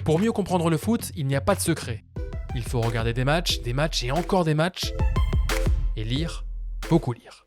Pour mieux comprendre le foot, il n'y a pas de secret. Il faut regarder des matchs et encore des matchs, et lire, beaucoup lire.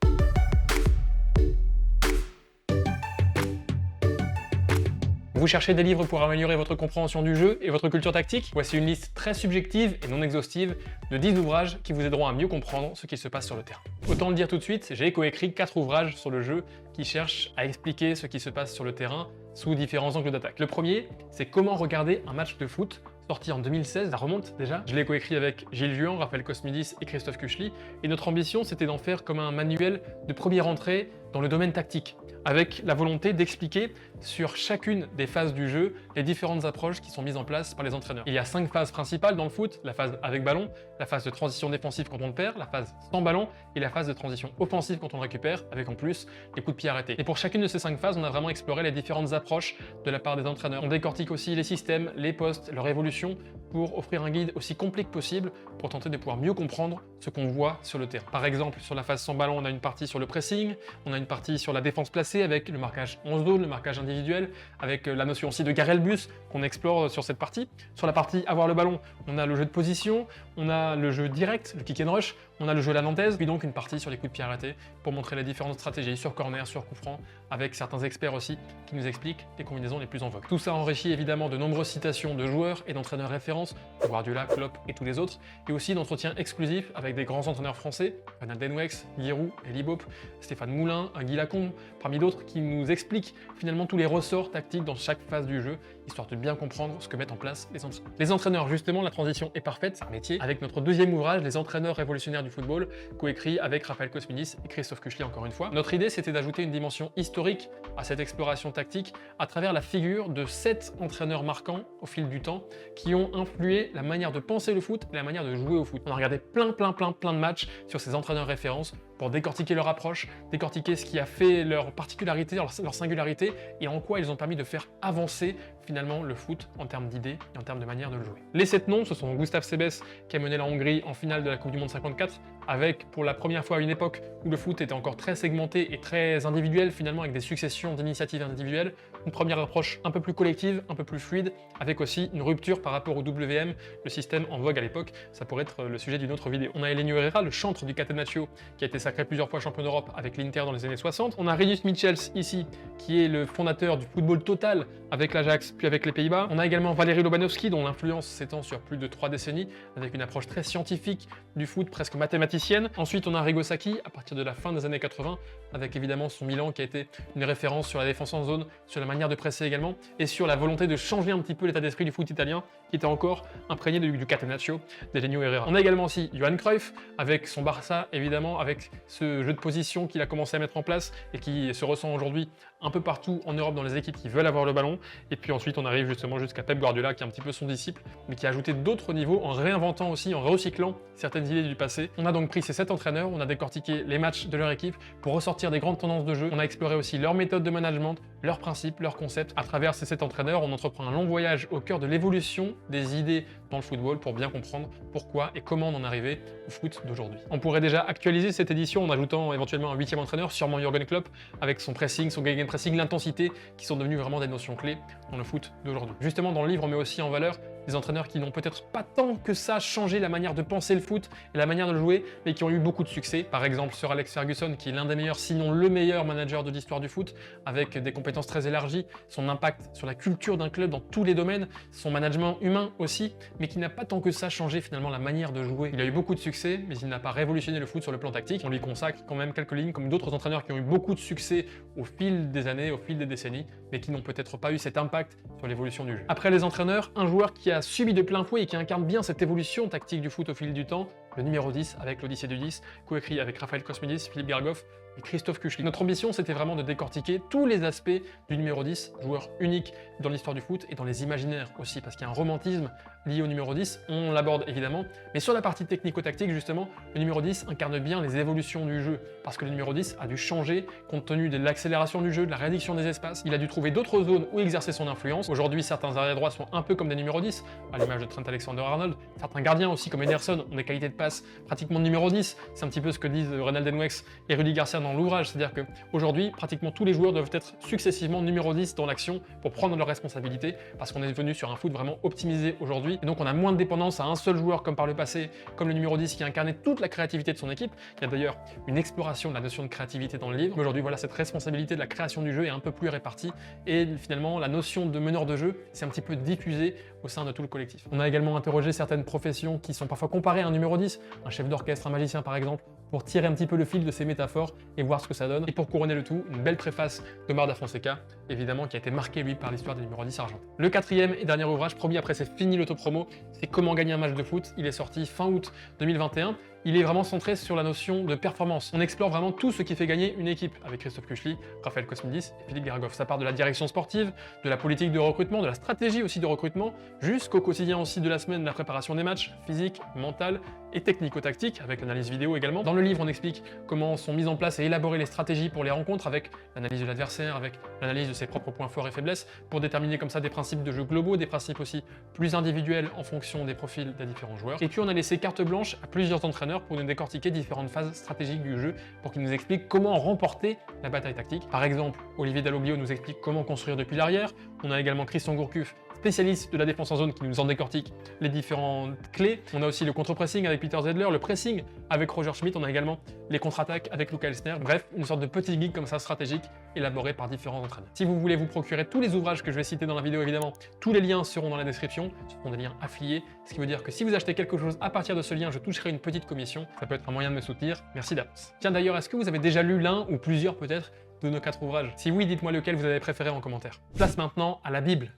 Vous cherchez des livres pour améliorer votre compréhension du jeu et votre culture tactique? Voici une liste très subjective et non exhaustive de 10 ouvrages qui vous aideront à mieux comprendre ce qui se passe sur le terrain. Autant le dire tout de suite, j'ai coécrit 4 ouvrages sur le jeu qui cherchent à expliquer ce qui se passe sur le terrain sous différents angles d'attaque. Le premier, c'est comment regarder un match de foot, sorti en 2016, ça remonte déjà. Je l'ai coécrit avec Gilles Juan, Raphaël Cosmidis et Christophe Kuchli, et notre ambition c'était d'en faire comme un manuel de première entrée dans le domaine tactique, avec la volonté d'expliquer sur chacune des phases du jeu les différentes approches qui sont mises en place par les entraîneurs. Il y a 5 phases principales dans le foot: la phase avec ballon, la phase de transition défensive quand on le perd, la phase sans ballon et la phase de transition offensive quand on le récupère, avec en plus les coups de pied arrêtés. Et pour chacune de ces 5 phases, on a vraiment exploré les différentes approches de la part des entraîneurs. On décortique aussi les systèmes, les postes, leur évolution, pour offrir un guide aussi complet que possible pour tenter de pouvoir mieux comprendre ce qu'on voit sur le terrain. Par exemple, sur la phase sans ballon, on a une partie sur le pressing, on a une partie sur la défense placée avec le marquage en zone, le marquage individuel, avec la notion aussi de Garel Bus qu'on explore sur cette partie. Sur la partie avoir le ballon, on a le jeu de position, on a le jeu direct, le kick and rush, on a le jeu à la nantaise, puis donc une partie sur les coups de pied arrêtés pour montrer les différentes stratégies sur corner, sur coup franc, avec certains experts aussi qui nous expliquent les combinaisons les plus en vogue. Tout ça enrichit évidemment de nombreuses citations de joueurs et d'entraîneurs références, Guardiola, Klopp et tous les autres, et aussi d'entretiens exclusifs avec des grands entraîneurs français, Van Denwex, Giroud, Elie Bop, Stéphane Moulin, Guy Lacombe, parmi d'autres, qui nous expliquent finalement tous les ressorts tactiques dans chaque phase du jeu, histoire de bien comprendre ce que mettent en place les entraîneurs. Les entraîneurs, justement, la transition est parfaite, c'est un métier, avec notre deuxième ouvrage, Les entraîneurs révolutionnaires du football, coécrit avec Raphaël Cosmidis et Christophe Kuchli encore une fois. Notre idée, c'était d'ajouter une dimension historique à cette exploration tactique à travers la figure de 7 entraîneurs marquants au fil du temps qui ont influé la manière de penser le foot et la manière de jouer au foot. On a regardé plein de matchs sur ces entraîneurs références pour décortiquer leur approche, décortiquer ce qui a fait leur particularité, leur singularité et en quoi ils ont permis de faire avancer finalement le foot en termes d'idées et en termes de manière de le jouer. Les 7 noms, ce sont Gustav Sebes qui a mené la Hongrie en finale de la Coupe du Monde 54, avec pour la première fois à une époque où le foot était encore très segmenté et très individuel finalement, avec des successions d'initiatives individuelles, une première approche un peu plus collective, un peu plus fluide, avec aussi une rupture par rapport au WM, le système en vogue à l'époque. Ça pourrait être le sujet d'une autre vidéo. On a Elenio Herrera, le chantre du Catenaccio, qui a été sacré plusieurs fois champion d'Europe avec l'Inter dans les années 60. On a Rinus Michels ici, qui est le fondateur du football total avec l'Ajax puis avec les Pays-Bas. On a également Valéry Lobanovski, dont l'influence s'étend sur plus de 3 décennies, avec une approche très scientifique du foot, presque mathématicienne. Ensuite, on a Arrigo Sacchi, à partir de la fin des années 80, avec évidemment son Milan qui a été une référence sur la défense en zone, sur la manière de presser également, et sur la volonté de changer un petit peu l'état d'esprit du foot italien, qui était encore imprégné du Catenaccio d'Elenio Herrera. On a également aussi Johan Cruyff, avec son Barça, évidemment, avec ce jeu de position qu'il a commencé à mettre en place et qui se ressent aujourd'hui un peu partout en Europe dans les équipes qui veulent avoir le ballon. Et puis ensuite, on arrive justement jusqu'à Pep Guardiola, qui est un petit peu son disciple, mais qui a ajouté d'autres niveaux en réinventant aussi, en recyclant certaines idées du passé. On a donc pris ces 7 entraîneurs, on a décortiqué les matchs de leur équipe pour ressortir des grandes tendances de jeu. On a exploré aussi leur méthode de management, leurs principes, leurs concepts. À travers ces 7 entraîneurs, on entreprend un long voyage au cœur de l'évolution des idées dans le football pour bien comprendre pourquoi et comment on en est arrivé au foot d'aujourd'hui. On pourrait déjà actualiser cette édition en ajoutant éventuellement un 8e entraîneur, sûrement Jürgen Klopp, avec son pressing, son gegenpressing, l'intensité, qui sont devenus vraiment des notions clés dans le foot d'aujourd'hui. Justement, dans le livre, on met aussi en valeur des entraîneurs qui n'ont peut-être pas tant que ça changé la manière de penser le foot et la manière de le jouer, mais qui ont eu beaucoup de succès. Par exemple, Sir Alex Ferguson, qui est l'un des meilleurs, sinon le meilleur manager de l'histoire du foot, avec des compétences très élargies, son impact sur la culture d'un club dans tous les domaines, son management humain aussi, mais qui n'a pas tant que ça changé finalement la manière de jouer. Il a eu beaucoup de succès, mais il n'a pas révolutionné le foot sur le plan tactique. On lui consacre quand même quelques lignes, comme d'autres entraîneurs qui ont eu beaucoup de succès au fil des années, au fil des décennies, mais qui n'ont peut-être pas eu cet impact sur l'évolution du jeu. Après les entraîneurs, un joueur qui a subi de plein fouet et qui incarne bien cette évolution tactique du foot au fil du temps, le numéro 10 avec l'Odyssée du 10, coécrit avec Raphaël Cosmidis, Philippe Berghoff et Christophe Kuchli. Notre ambition, c'était vraiment de décortiquer tous les aspects du numéro 10, joueur unique dans l'histoire du foot et dans les imaginaires aussi, parce qu'il y a un romantisme lié au numéro 10, on l'aborde évidemment, mais sur la partie technico-tactique, justement, le numéro 10 incarne bien les évolutions du jeu, parce que le numéro 10 a dû changer compte tenu de l'accélération du jeu, de la réduction des espaces, il a dû trouver d'autres zones où exercer son influence. Aujourd'hui, certains arrière droits sont un peu comme des numéros 10, à l'image de Trent Alexander-Arnold, certains gardiens aussi comme Ederson ont des qualités de passe passe pratiquement numéro 10. C'est un petit peu ce que disent Renald Denwex et Rudy Garcia dans l'ouvrage. C'est-à-dire qu'aujourd'hui, pratiquement tous les joueurs doivent être successivement numéro 10 dans l'action pour prendre leurs responsabilités parce qu'on est venu sur un foot vraiment optimisé aujourd'hui. Et donc on a moins de dépendance à un seul joueur comme par le passé, comme le numéro 10 qui incarnait toute la créativité de son équipe. Il y a d'ailleurs une exploration de la notion de créativité dans le livre. Mais aujourd'hui, voilà, cette responsabilité de la création du jeu est un peu plus répartie et finalement la notion de meneur de jeu s'est un petit peu diffusée au sein de tout le collectif. On a également interrogé certaines professions qui sont parfois comparées à un numéro 10, un chef d'orchestre, un magicien par exemple, pour tirer un petit peu le fil de ces métaphores et voir ce que ça donne. Et pour couronner le tout, une belle préface d'Omar Da Fonseca, évidemment, qui a été marquée lui par l'histoire des numéros 10 argentés. Le quatrième et dernier ouvrage, promis après c'est fini l'autopromo, c'est Comment gagner un match de foot. Il est sorti fin août 2021. Il est vraiment centré sur la notion de performance. On explore vraiment tout ce qui fait gagner une équipe, avec Christophe Kuchli, Raphaël Cosmidis et Philippe Garagov. Ça part de la direction sportive, de la politique de recrutement, de la stratégie aussi de recrutement, jusqu'au quotidien aussi de la semaine, de la préparation des matchs, physique, mentale et technico-tactique, avec l'analyse vidéo également. Dans le livre, on explique comment sont mises en place et élaborées les stratégies pour les rencontres, avec l'analyse de l'adversaire, avec l'analyse de ses propres points forts et faiblesses, pour déterminer comme ça des principes de jeu globaux, des principes aussi plus individuels en fonction des profils des différents joueurs. Et puis on a laissé carte blanche à plusieurs entraîneurs pour nous décortiquer différentes phases stratégiques du jeu, pour qu'ils nous expliquent comment remporter la bataille tactique. Par exemple, Olivier Dalloglio nous explique comment construire depuis l'arrière. On a également Christian Gourcuff, spécialiste de la défense en zone, qui nous en décortique les différentes clés. On a aussi le contre-pressing avec Peter Zedler, le pressing avec Roger Schmidt. On a également les contre-attaques avec Luca Elsner. Bref, une sorte de petit guide comme ça stratégique élaboré par différents entraîneurs. Si vous voulez vous procurer tous les ouvrages que je vais citer dans la vidéo, évidemment, tous les liens seront dans la description. Ce sont des liens affiliés, ce qui veut dire que si vous achetez quelque chose à partir de ce lien, je toucherai une petite commission. Ça peut être un moyen de me soutenir. Merci d'avance. Tiens d'ailleurs, est-ce que vous avez déjà lu l'un ou plusieurs peut-être de nos 4 ouvrages? Si oui, dites-moi lequel vous avez préféré en commentaire. Place maintenant à la Bible.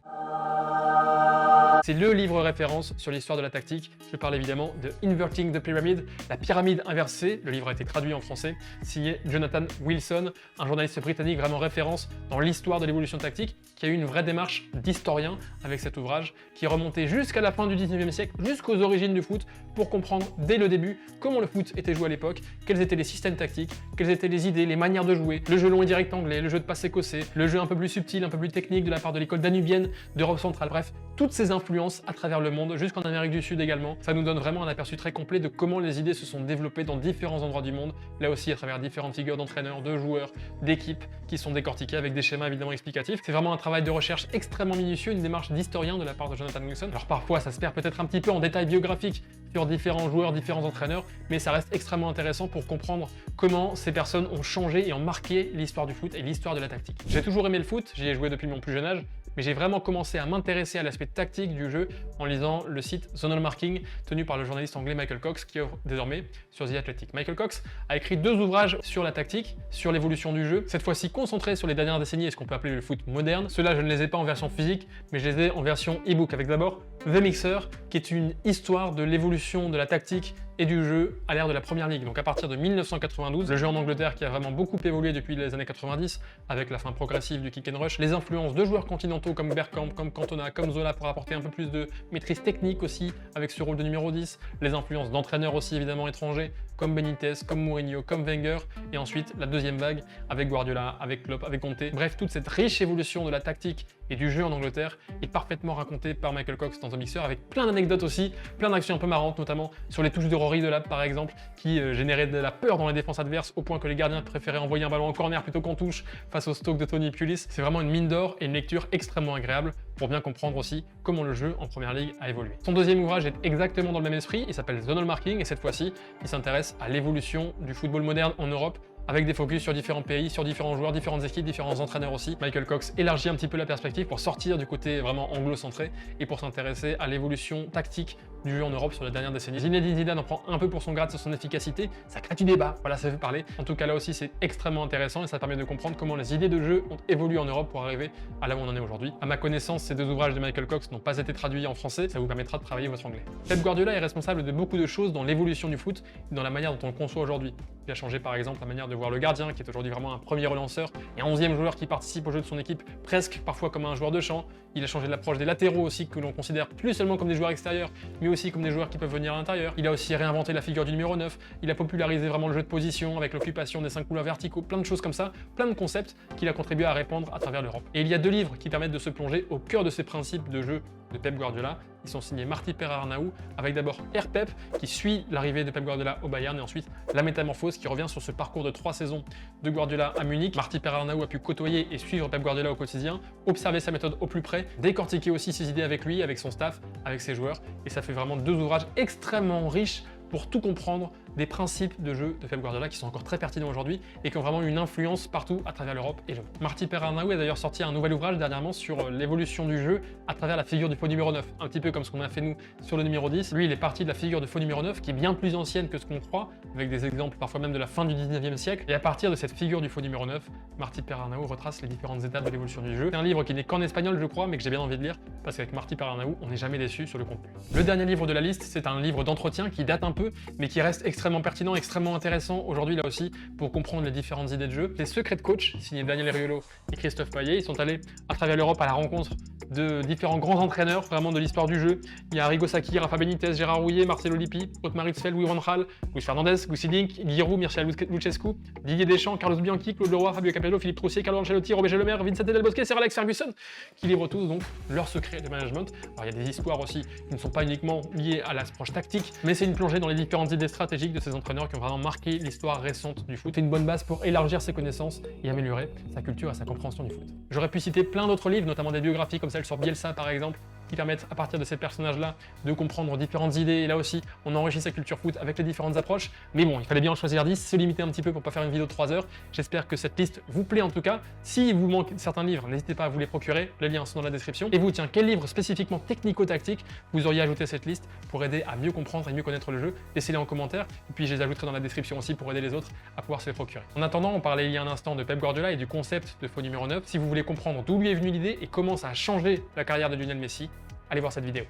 C'est le livre référence sur l'histoire de la tactique. Je parle évidemment de Inverting the Pyramid, la pyramide inversée. Le livre a été traduit en français, signé Jonathan Wilson, un journaliste britannique vraiment référence dans l'histoire de l'évolution tactique, qui a eu une vraie démarche d'historien avec cet ouvrage, qui est remonté jusqu'à la fin du 19e siècle, jusqu'aux origines du foot, pour comprendre dès le début comment le foot était joué à l'époque, quels étaient les systèmes tactiques, quelles étaient les idées, les manières de jouer, le jeu long et direct anglais, le jeu de passe écossais, le jeu un peu plus subtil, un peu plus technique de la part de l'école danubienne d'Europe centrale. Bref, toutes ces influences à travers le monde, jusqu'en Amérique du Sud également. Ça nous donne vraiment un aperçu très complet de comment les idées se sont développées dans différents endroits du monde, là aussi à travers différentes figures d'entraîneurs, de joueurs, d'équipes qui sont décortiquées avec des schémas évidemment explicatifs. C'est vraiment un travail de recherche extrêmement minutieux, une démarche d'historien de la part de Jonathan Wilson. Alors parfois ça se perd peut-être un petit peu en détails biographiques sur différents joueurs, différents entraîneurs, mais ça reste extrêmement intéressant pour comprendre comment ces personnes ont changé et ont marqué l'histoire du foot et l'histoire de la tactique. J'ai toujours aimé le foot, j'y ai joué depuis mon plus jeune âge, mais j'ai vraiment commencé à m'intéresser à l'aspect tactique du jeu en lisant le site Zonal Marking, tenu par le journaliste anglais Michael Cox, qui œuvre désormais sur The Athletic. Michael Cox a écrit 2 ouvrages sur la tactique, sur l'évolution du jeu, cette fois-ci concentrés sur les dernières décennies et ce qu'on peut appeler le foot moderne. Ceux-là, je ne les ai pas en version physique, mais je les ai en version e-book, avec d'abord The Mixer, qui est une histoire de l'évolution de la tactique et du jeu à l'ère de la Première Ligue. Donc à partir de 1992, le jeu en Angleterre qui a vraiment beaucoup évolué depuis les années 90, avec la fin progressive du kick and rush, les influences de joueurs continentaux comme Bergkamp, comme Cantona, comme Zola pour apporter un peu plus de maîtrise technique aussi, avec ce rôle de numéro 10, les influences d'entraîneurs aussi évidemment étrangers, comme Benitez, comme Mourinho, comme Wenger, et ensuite la deuxième vague avec Guardiola, avec Klopp, avec Conte. Bref, toute cette riche évolution de la tactique et du jeu en Angleterre est parfaitement racontée par Michael Cox dans The Mixer, avec plein d'anecdotes aussi, plein d'actions un peu marrantes, notamment sur les touches de Rory Delap par exemple, qui généraient de la peur dans les défenses adverses, au point que les gardiens préféraient envoyer un ballon en corner plutôt qu'en touche face au Stoke de Tony Pulis. C'est vraiment une mine d'or et une lecture extrêmement agréable pour bien comprendre aussi comment le jeu en Première Ligue a évolué. Son deuxième ouvrage est exactement dans le même esprit, il s'appelle Zonal Marking, et cette fois-ci, il s'intéresse à l'évolution du football moderne en Europe, avec des focus sur différents pays, sur différents joueurs, différentes équipes, différents entraîneurs aussi. Michael Cox élargit un petit peu la perspective pour sortir du côté vraiment anglo-centré et pour s'intéresser à l'évolution tactique du jeu en Europe sur les dernières décennies. Zinedine Zidane en prend un peu pour son grade, sur son efficacité, ça crée du débat, voilà, ça fait parler. En tout cas là aussi c'est extrêmement intéressant et ça permet de comprendre comment les idées de jeu ont évolué en Europe pour arriver à là où on en est aujourd'hui. À ma connaissance, ces 2 ouvrages de Michael Cox n'ont pas été traduits en français, ça vous permettra de travailler votre anglais. Pep Guardiola est responsable de beaucoup de choses dans l'évolution du foot et dans la manière dont on le conçoit aujourd'hui. Il a changé par exemple la manière de voir le gardien, qui est aujourd'hui vraiment un premier relanceur et un 11e joueur qui participe au jeu de son équipe, presque parfois comme un joueur de champ. Il a changé l'approche des latéraux aussi, que l'on considère plus seulement comme des joueurs extérieurs, mais aussi comme des joueurs qui peuvent venir à l'intérieur. Il a aussi réinventé la figure du numéro 9, il a popularisé vraiment le jeu de position avec l'occupation des 5 couloirs verticaux, plein de choses comme ça, plein de concepts qu'il a contribué à répandre à travers l'Europe. Et il y a 2 livres qui permettent de se plonger au cœur de ces principes de jeu de Pep Guardiola, Ils sont signés Martí Pera-Arnau, avec d'abord Herpep, qui suit l'arrivée de Pep Guardiola au Bayern, et ensuite la métamorphose qui revient sur ce parcours de 3 saisons de Guardiola à Munich. Martí Pera-Arnau a pu côtoyer et suivre Pep Guardiola au quotidien, observer sa méthode au plus près, décortiquer aussi ses idées avec lui, avec son staff, avec ses joueurs, et ça fait vraiment 2 ouvrages extrêmement riches pour tout comprendre des principes de jeu de Pep Guardiola qui sont encore très pertinents aujourd'hui et qui ont vraiment une influence partout à travers l'Europe et le monde. Martí Pera-Arnau a d'ailleurs sorti un nouvel ouvrage dernièrement sur l'évolution du jeu à travers la figure du faux numéro 9, un petit peu comme ce qu'on a fait nous sur le numéro 10. Lui, il est parti de la figure de faux numéro 9 qui est bien plus ancienne que ce qu'on croit, avec des exemples parfois même de la fin du 19e siècle. Et à partir de cette figure du faux numéro 9, Martí Pera-Arnau retrace les différentes étapes de l'évolution du jeu. C'est un livre qui n'est qu'en espagnol, je crois, mais que j'ai bien envie de lire parce qu'avec Martí Pera-Arnau, on n'est jamais déçu sur le contenu. Le dernier livre de la liste, c'est un livre d'entretien qui date un peu, mais qui reste extrêmement pertinent, extrêmement intéressant aujourd'hui là aussi pour comprendre les différentes idées de jeu. Les Secrets de coach, signé Daniel Riolo et Christophe Payet. Ils sont allés à travers l'Europe à la rencontre de différents grands entraîneurs vraiment de l'histoire du jeu. Il y a Arrigo Sacchi, Rafa Benitez, Gérard Rouillet, Marcelo Lippi, Otmar Hitzfeld, Louis van Gaal, Luis Fernandez, Guy Hiddink, Giroud, Mircea Lucescu, Didier Deschamps, Carlos Bianchi, Claude Leroy, Fabio Capello, Philippe Troussier, Carlo Ancelotti, Roger Lemaire, Vincent Del Bosque, Sir Alex Ferguson, qui livrent tous donc leurs secrets de management. Alors il y a des histoires aussi qui ne sont pas uniquement liées à l'approche tactique, mais c'est une plongée dans les différentes idées stratégiques de ces entraîneurs qui ont vraiment marqué l'histoire récente du foot. C'est une bonne base pour élargir ses connaissances et améliorer sa culture et sa compréhension du foot. J'aurais pu citer plein d'autres livres, notamment des biographies comme celle sur Bielsa par exemple, qui permettent à partir de ces personnages-là de comprendre différentes idées. Et là aussi, on enrichit sa culture foot avec les différentes approches. Mais bon, il fallait bien en choisir 10, se limiter un petit peu pour pas faire une vidéo de 3 heures. J'espère que cette liste vous plaît en tout cas. Si vous manque certains livres, n'hésitez pas à vous les procurer. Les liens sont dans la description. Et vous, tiens, quel livre spécifiquement technico-tactique vous auriez ajouté à cette liste pour aider à mieux comprendre et mieux connaître le jeu? Laissez-les en commentaire. Et puis je les ajouterai dans la description aussi pour aider les autres à pouvoir se les procurer. En attendant, on parlait il y a un instant de Pep Guardiola et du concept de faux numéro 9. Si vous voulez comprendre d'où lui est venue l'idée et comment ça a changé la carrière de Lionel Messi, allez voir cette vidéo.